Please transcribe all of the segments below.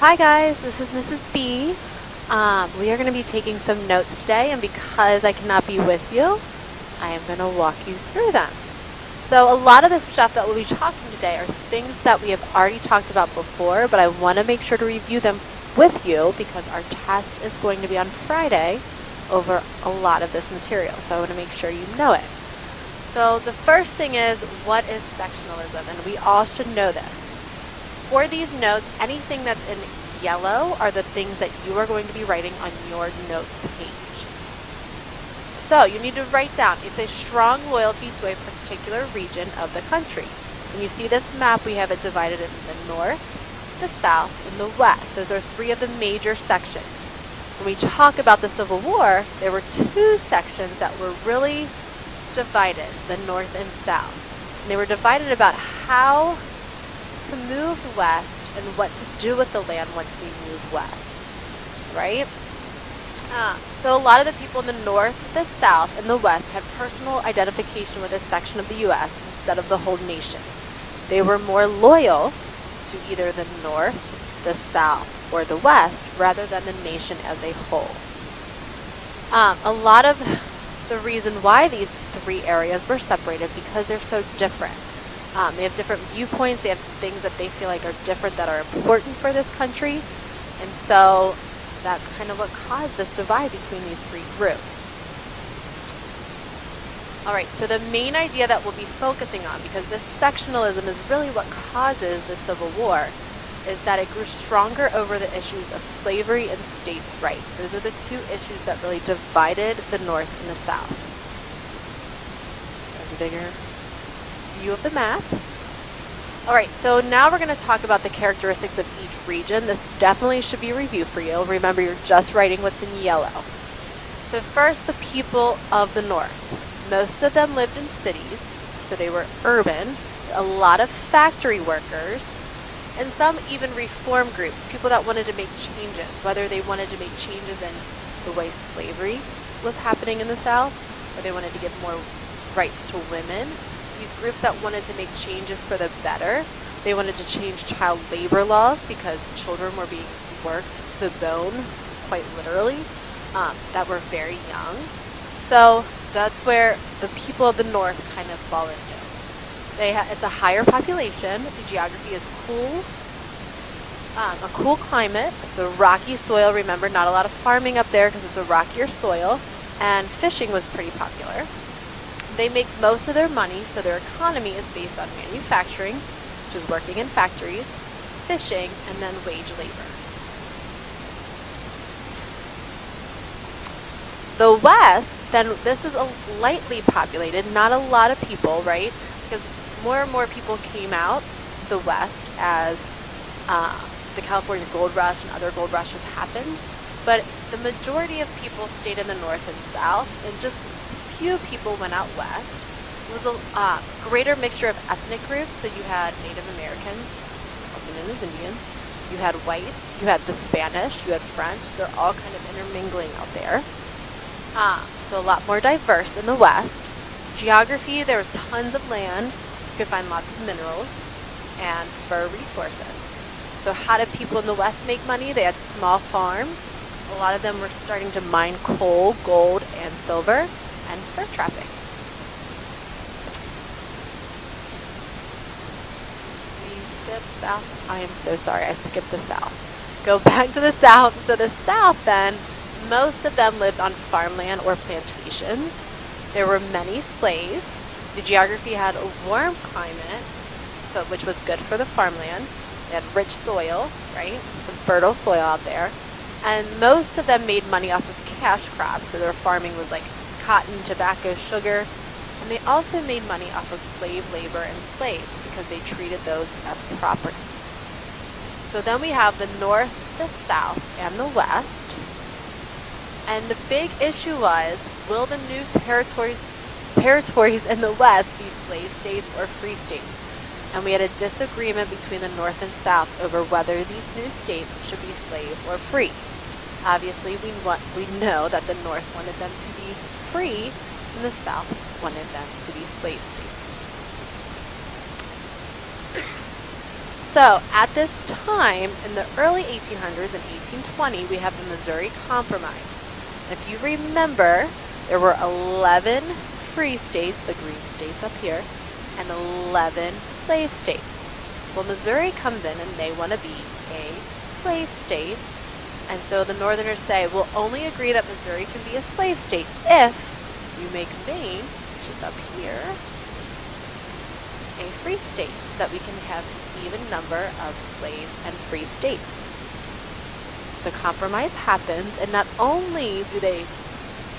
Hi guys, this is Mrs. B. We are going to be taking some notes today, and because I cannot be with you, I am going to walk you through them. So a lot of the stuff that we'll be talking today are things that we have already talked about before, but I want to make sure to review them with you because our test is going to be on Friday over a lot of this material, so I want to make sure you know it. So the first thing is, what is sectionalism? And we all should know this. For these notes, anything that's in yellow are the things that you are going to be writing on your notes page. So you need to write down, it's a strong loyalty to a particular region of the country. When you see this map, we have it divided into the north, the south, and the west. Those are three of the major sections. When we talk about the Civil War, there were two sections that were really divided, the north and south. And they were divided about how to move west and what to do with the land once we move west, right? So a lot of the people in the north, the south, and the west had personal identification with a section of the U.S. instead of the whole nation. They were more loyal to either the north, the south, or the west rather than the nation as a whole. A lot of the reason why these three areas were separated because they're so different. They have different viewpoints, they have things that they feel like are different that are important for this country, and so that's kind of what caused this divide between these three groups. Alright, so the main idea that we'll be focusing on, because this sectionalism is really what causes the Civil War, is that it grew stronger over the issues of slavery and states' rights. Those are the two issues that really divided the North and the South. There's a bigger view of the map. Alright, so now we're going to talk about the characteristics of each region. This definitely should be a review for you. Remember, you're just writing what's in yellow. So first, the people of the North. Most of them lived in cities, so they were urban. A lot of factory workers, and some even reform groups, people that wanted to make changes, whether they wanted to make changes in the way slavery was happening in the South, or they wanted to give more rights to women. These groups that wanted to make changes for the better. They wanted to change child labor laws because children were being worked to the bone, quite literally, that were very young. So that's where the people of the North kind of fall into. It's a higher population. The geography is cool. A cool climate. The rocky soil. Remember, not a lot of farming up there because it's a rockier soil. And fishing was pretty popular. They make most of their money, so their economy is based on manufacturing, which is working in factories, fishing, and then wage labor. The West, then this is a lightly populated, not a lot of people, right? Because more and more people came out to the West as the California Gold Rush and other gold rushes happened. But the majority of people stayed in the North and South, and just few people went out west. It was a greater mixture of ethnic groups, so you had Native Americans, also known as Indians, you had whites, you had the Spanish, you had French. They're all kind of intermingling out there. So a lot more diverse in the West. Geography, there was tons of land. You could find lots of minerals and fur resources. So how did people in the West make money? They had small farms. A lot of them were starting to mine coal, gold, and silver, and fur trapping. We skip south. I am so sorry, I skipped the south. Go back to the south. So the south then, most of them lived on farmland or plantations. There were many slaves. The geography had a warm climate, which was good for the farmland. They had rich soil, right? Some fertile soil out there. And most of them made money off of cash crops. So their farming was like cotton, tobacco, sugar. And they also made money off of slave labor and slaves because they treated those as property. So then we have the North, the South, and the West. And the big issue was, will the new territories in the West be slave states or free states? And we had a disagreement between the North and South over whether these new states should be slave or free. Obviously, we know that the North wanted them to be free, and the South wanted them to be slave states. So at this time, in the early 1800s, in 1820, we have the Missouri Compromise. If you remember, there were 11 free states, the green states up here, and 11 slave states. Well, Missouri comes in and they want to be a slave state. And so the Northerners say, we'll only agree that Missouri can be a slave state if you make Maine, which is up here, a free state, so that we can have an even number of slave and free states. The compromise happens, and not only do they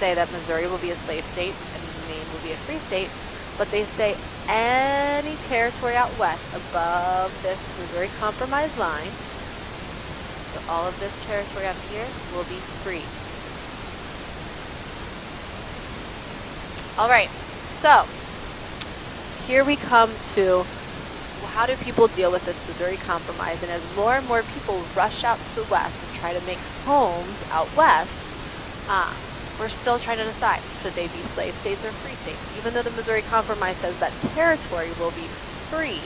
say that Missouri will be a slave state and Maine will be a free state, but they say any territory out west above this Missouri Compromise line, so all of this territory up here, will be free. All right, so here we come to, well, how do people deal with this Missouri Compromise? And as more and more people rush out to the west and try to make homes out west, we're still trying to decide, should they be slave states or free states? Even though the Missouri Compromise says that territory will be free,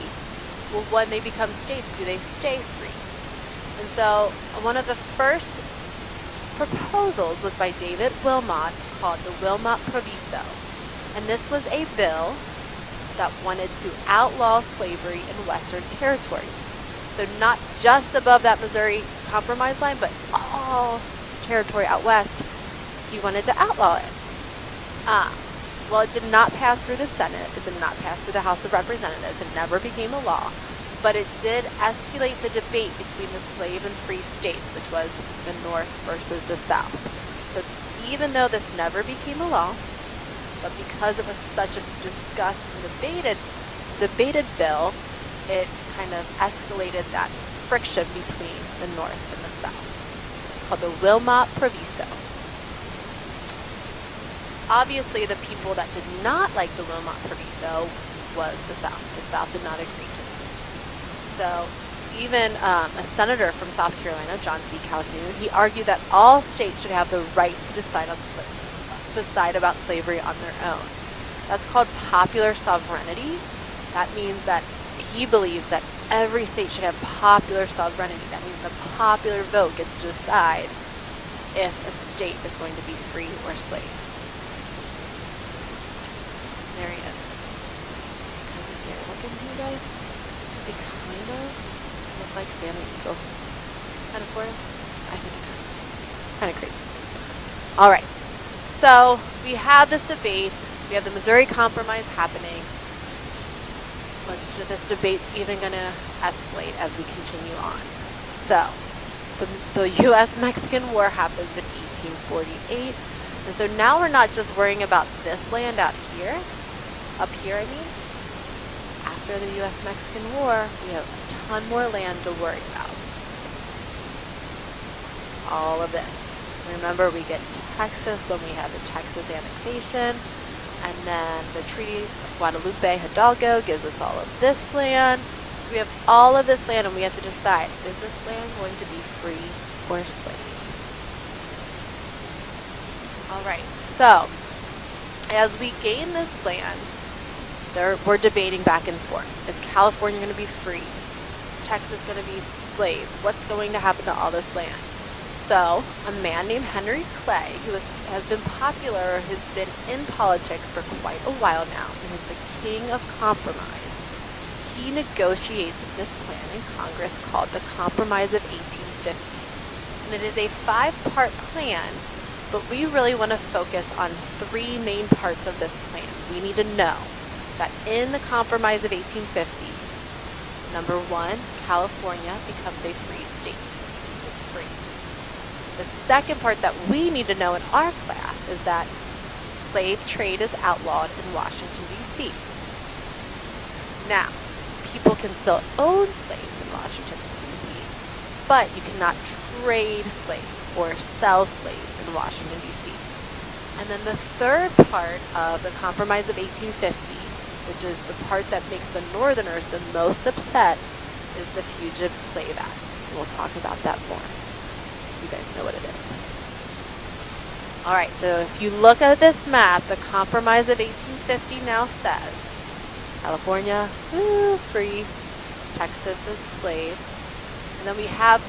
well, when they become states, do they stay free? And so one of the first proposals was by David Wilmot, called the Wilmot Proviso. And this was a bill that wanted to outlaw slavery in Western territories. So not just above that Missouri Compromise line, but all territory out west, he wanted to outlaw it. Well, it did not pass through the Senate. It did not pass through the House of Representatives. It never became a law. But it did escalate the debate between the slave and free states, which was the North versus the South. So even though this never became a law, but because it was such a discussed and debated bill, it kind of escalated that friction between the North and the South. It's called the Wilmot Proviso. Obviously, the people that did not like the Wilmot Proviso was the South. The South did not agree to it. So even a senator from South Carolina, John C. Calhoun, he argued that all states should have the right to decide about slavery on their own. That's called popular sovereignty. That means that he believes that every state should have popular sovereignty. That means the popular vote gets to decide if a state is going to be free or slave. There he is. Kind of here. Look at you guys. They kind of look like Sammy Eagle. Kind of sort of. I think kind of crazy. All right. So we have this debate. We have the Missouri Compromise happening. This debate's even going to escalate as we continue on. So the U.S.-Mexican War happens in 1848. And so now we're not just worrying about this land out here, up here, I mean. After the U.S.-Mexican War, we have a ton more land to worry about. All of this. Remember, we get Texas when we have the Texas annexation, and then the Treaty of Guadalupe Hidalgo gives us all of this land. So we have all of this land, and we have to decide, is this land going to be free or slave? All right, so as we gain this land, we're debating back and forth. Is California going to be free? Texas going to be slave? What's going to happen to all this land? So a man named Henry Clay, who has been popular, has been in politics for quite a while now, and is the king of compromise. He negotiates this plan in Congress called the Compromise of 1850. And it is a 5-part plan, but we really want to focus on 3 main parts of this plan. We need to know that in the Compromise of 1850, number 1, California becomes a free state. It's free. The second part that we need to know in our class is that slave trade is outlawed in Washington, D.C. Now, people can still own slaves in Washington, D.C., but you cannot trade slaves or sell slaves in Washington, D.C. And then the third part of the Compromise of 1850, which is the part that makes the Northerners the most upset, is the Fugitive Slave Act. And we'll talk about that more. You guys know what it is. All right, so if you look at this map, the Compromise of 1850 now says California, free, Texas as slave. And then we have,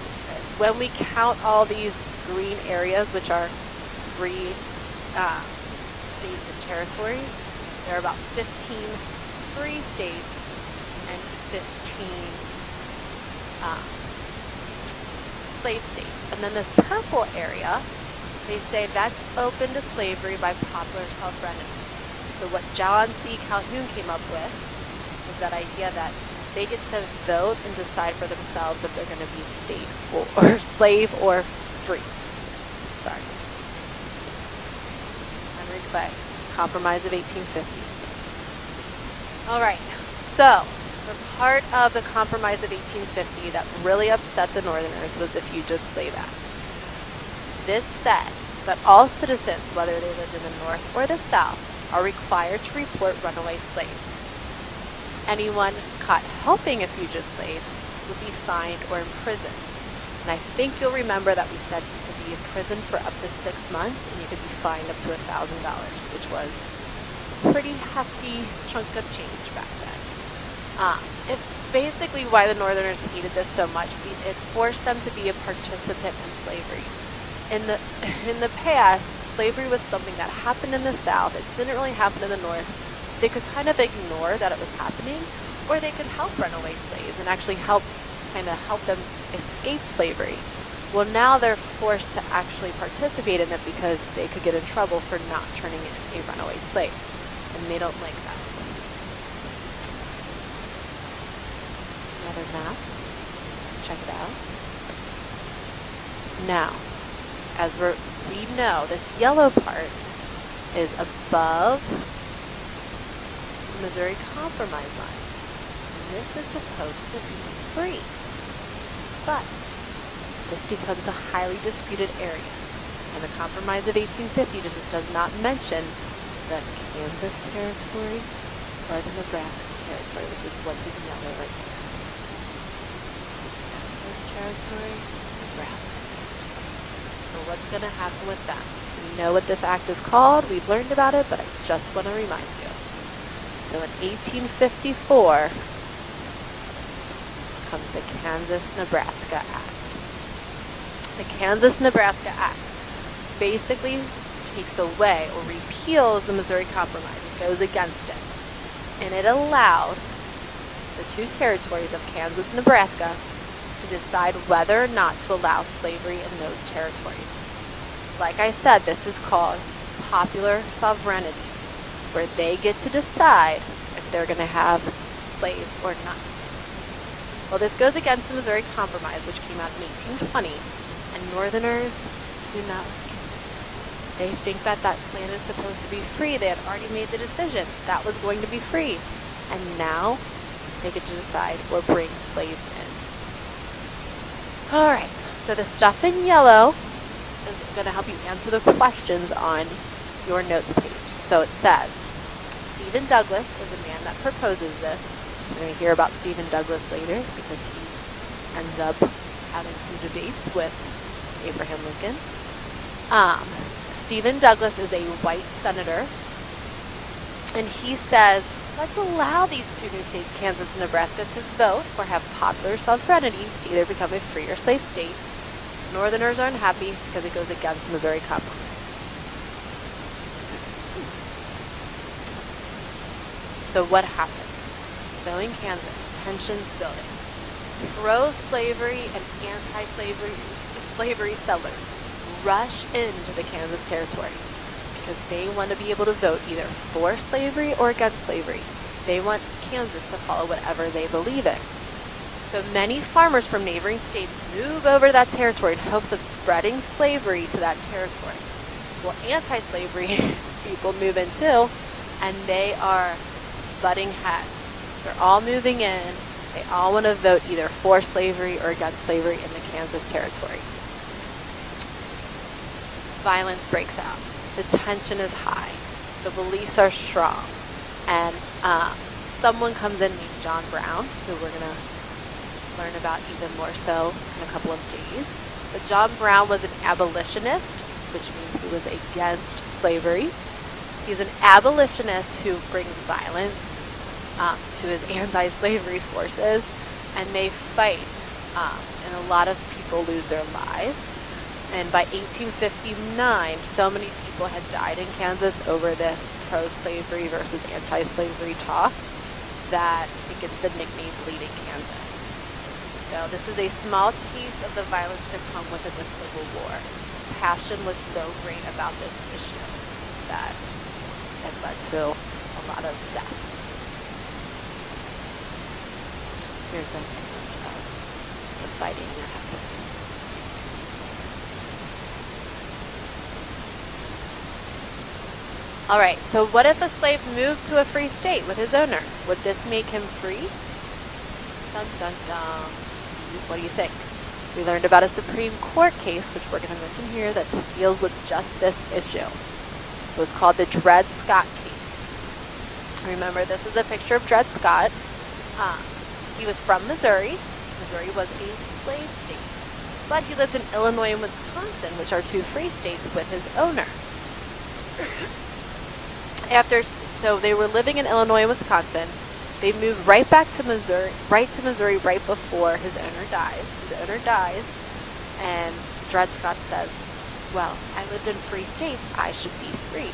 when we count all these green areas, which are free states and territories, there are about 15 free states and 15 slave states. And then this purple area, they say that's open to slavery by popular sovereignty. So what John C. Calhoun came up with was that idea that they get to vote and decide for themselves if they're going to be state or slave or free. Sorry. Henry Clay, Compromise of 1850. All right, so the part of the Compromise of 1850 that really upset the Northerners was the Fugitive Slave Act. This said that all citizens, whether they lived in the North or the South, are required to report runaway slaves. Anyone caught helping a fugitive slave would be fined or imprisoned. And I think you'll remember that we said you could be imprisoned for up to 6 months and you could be fined up to $1,000, which was a pretty hefty chunk of change back then. It's basically why the Northerners hated this so much. It forced them to be a participant in slavery. In the past, slavery was something that happened in the South. It didn't really happen in the North, so they could kind of ignore that it was happening, or they could help runaway slaves and actually help them escape slavery. Well, now they're forced to actually participate in it because they could get in trouble for not turning in a runaway slave, and they don't like that. Another map. Check it out. Now, as we know, this yellow part is above the Missouri Compromise line. And this is supposed to be free. But this becomes a highly disputed area. And the Compromise of 1850 does not mention the Kansas Territory or the Nebraska Territory, which is what's in yellow right here. Kansas Territory, Nebraska. So what's going to happen with that? We know what this act is called. We've learned about it, but I just want to remind you. So in 1854 comes the Kansas-Nebraska Act. The Kansas-Nebraska Act basically takes away or repeals the Missouri Compromise. It goes against it. And it allowed the two territories of Kansas and Nebraska to decide whether or not to allow slavery in those territories. Like I said, this is called popular sovereignty, where they get to decide if they're going to have slaves or not. Well, this goes against the Missouri Compromise, which came out in 1820, and Northerners do not like it. They think that that land is supposed to be free. They had already made the decision. That was going to be free. And now they get to decide or bring slaves in. All right, so the stuff in yellow is going to help you answer the questions on your notes page. So it says, Stephen Douglas is a man that proposes this. We're going to hear about Stephen Douglas later because he ends up having some debates with Abraham Lincoln. Stephen Douglas is a white senator, and he says, let's allow these two new states, Kansas and Nebraska, to vote or have popular sovereignty to either become a free or slave state. Northerners are unhappy because it goes against the Missouri Compromise. So what happened? So in Kansas, tensions building. Pro-slavery and anti-slavery settlers rush into the Kansas Territory because they want to be able to vote either for slavery or against slavery. They want Kansas to follow whatever they believe in. So many farmers from neighboring states move over to that territory in hopes of spreading slavery to that territory. Well, anti-slavery people move in too, and they are butting heads. They're all moving in. They all want to vote either for slavery or against slavery in the Kansas Territory. Violence breaks out. The tension is high. The beliefs are strong. And someone comes in named John Brown, who we're going to learn about even more so in a couple of days. But John Brown was an abolitionist, which means he was against slavery. He's an abolitionist who brings violence to his anti-slavery forces. and they fight, and a lot of people lose their lives. And by 1859, so many people had died in Kansas over this pro-slavery versus anti-slavery talk that it gets the nickname Bleeding Kansas. So this is a small taste of the violence to come within the Civil War. Passion was so great about this issue that it led to a lot of death. Here's an image of the fighting that happened. All right, so what if a slave moved to a free state with his owner? Would this make him free? Dun, dun, dun. What do you think? We learned about a Supreme Court case, which we're going to mention here, that deals with just this issue. It was called the Dred Scott case. Remember, this is a picture of Dred Scott. He was from Missouri. Missouri was a slave state. But he lived in Illinois and Wisconsin, which are two free states, with his owner. So they were living in Illinois and Wisconsin. They moved right back to Missouri, right before his owner dies. His owner dies, and Dred Scott says, well, I lived in free states, I should be free.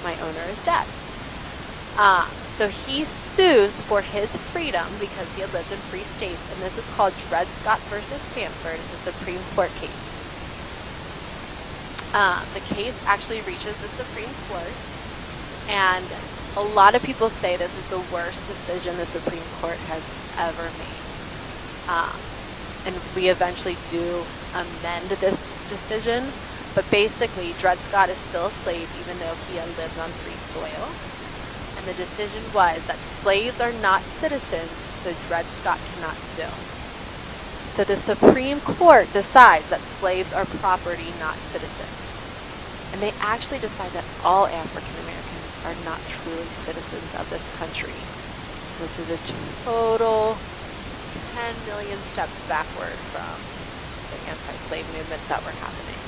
My owner is dead. So he sues for his freedom because he had lived in free states, and this is called Dred Scott versus Sanford. It's a Supreme Court case. The case actually reaches the Supreme Court, and a lot of people say this is the worst decision the Supreme Court has ever made. And we eventually do amend this decision, but basically Dred Scott is still a slave even though he had lived on free soil. And the decision was that slaves are not citizens, so Dred Scott cannot sue. So the Supreme Court decides that slaves are property, not citizens. And they actually decide that all African Americans are not truly citizens of this country, which is a total 10 million steps backward from the anti-slave movements that were happening.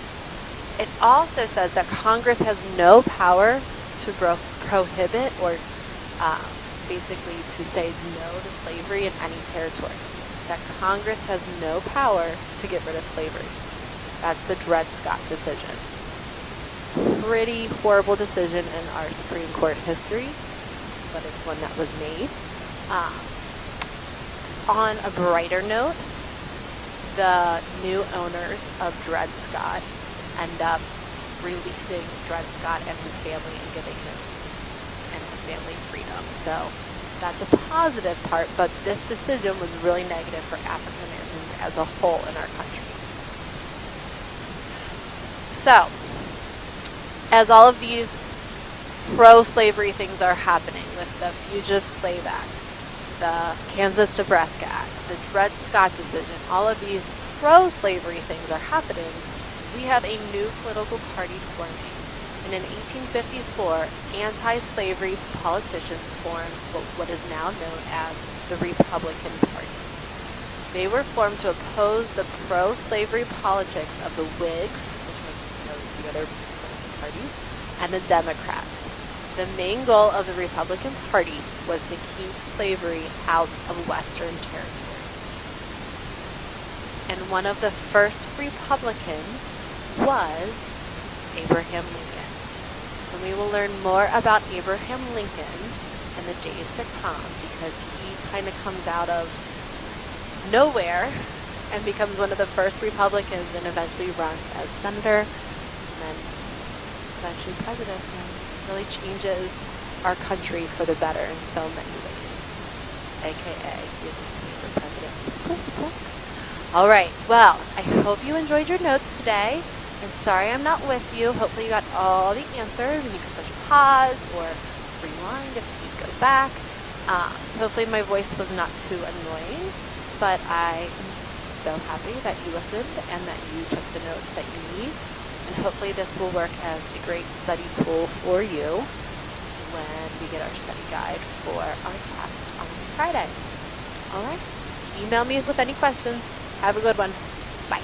It also says that Congress has no power to prohibit or basically to say no to slavery in any territory. That Congress has no power to get rid of slavery. That's the Dred Scott decision. Pretty horrible decision in our Supreme Court history, but it's one that was made. On a brighter note, the new owners of Dred Scott end up releasing Dred Scott and his family and giving him and his family freedom. So that's a positive part, but this decision was really negative for African Americans as a whole in our country. So, as all of these pro-slavery things are happening with the Fugitive Slave Act, the Kansas-Nebraska Act, the Dred Scott decision, all of these pro-slavery things are happening, we have a new political party forming. And in 1854, anti-slavery politicians formed what is now known as the Republican Party. They were formed to oppose the pro-slavery politics of the Whigs, which was the other parties, and the Democrats. The main goal of the Republican Party was to keep slavery out of Western territory. And one of the first Republicans was Abraham Lincoln. And we will learn more about Abraham Lincoln in the days to come because he kind of comes out of nowhere and becomes one of the first Republicans and eventually runs as senator and then eventually president, and really changes our country for the better in so many ways, aka he is my favorite president. All right, well, I hope you enjoyed your notes today. I'm sorry I'm not with you. Hopefully you got all the answers and you can push pause or rewind if you go back. Hopefully my voice was not too annoying, but I am so happy that you listened and that you took the notes that you need. And hopefully this will work as a great study tool for you when we get our study guide for our test on Friday. All right. Email me with any questions. Have a good one. Bye.